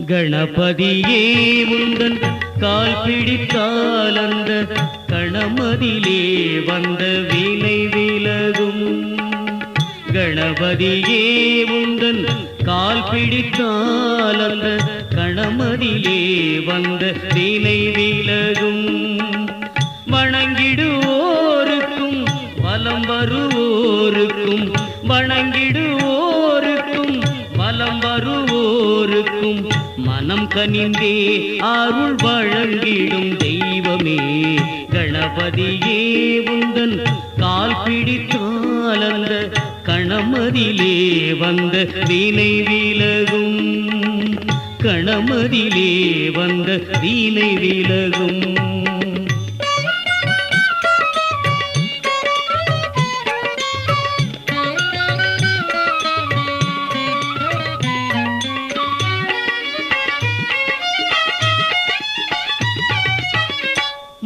கணபதியே உந்தன் கால் பிடித்தால் அந்த கணமதிலே வந்த வினை விலகும். கணபதியே உந்தன் கால் பிடித்தால் அந்த கணமதிலே வந்த வினை விலகும். வணங்கிடுவோருக்கும் வலம் வருவோருக்கும், வணங்கிடுவோருக்கும் வலம் வருவோருக்கும் மனம் கனிந்தே அருள் வழங்கிடும் தெய்வமே. கணபதியே உந்தன் கால் பிடித்தால் அந்த கணமதிலே வந்த வினை விலகும். கணமதிலே வந்த வினை விலகும்.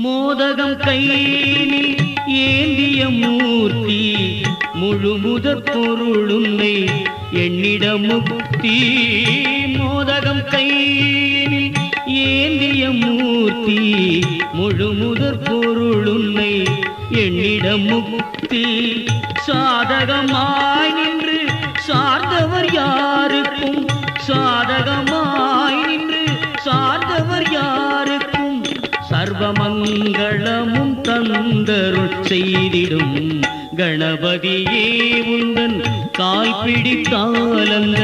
மோதகம் கையினில் ஏந்திய மூர்த்தி, முழுமுதற் பொருளுன்னை எண்ணிட முக்தி. மோதகம் கையினில் ஏந்திய மூர்த்தி, முழுமுதற் பொருளுன்னை எண்ணிட முக்தி. சாதகமாய் நின்று சார்ந்தவர் யாருக்கும், சாதகமாய் நின்று சார்ந்தவர் யாருக்கும் சர்வமங்களமும் தந்தருள் செய்திடும். கணபதியே உந்தன் கால் பிடித்தால் அந்த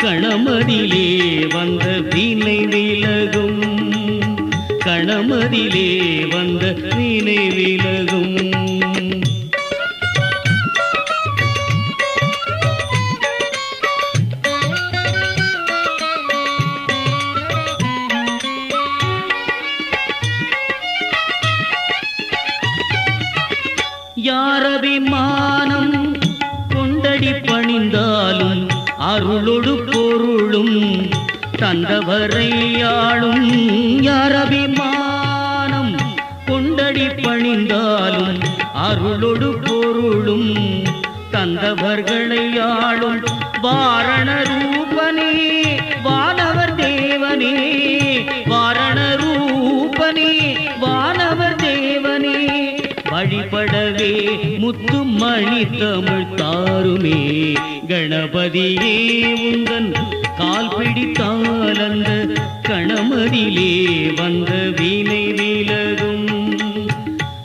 கணமதிலே வந்த வினை விலகும். கணமதிலே வந்த வினை விலகும். யாரபிமானம் கொண்டடி பணிந்தாலும் அருளொடு பொருளும் தந்தவரை ஆளும். யாரபிமானம் கொண்டடி பணிந்தாலும் அருளொடு பொருளும் தந்தவர்களை ஆளும். வாரண ரூபனே வானவர் தேவனே, வாரண ரூபனே வானவர் தேவனே, வழிபடவே முத்துமணி தமிழ் தாருமே. கணபதியே உந்தன் கால் பிடித்தால் அந்த கணமதிலே வந்த வினை விலகும்.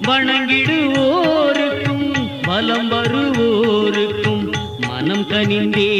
வணங்கிடுவோருக்கும் வலம் வருவோருக்கும் மனம் கனிந்தே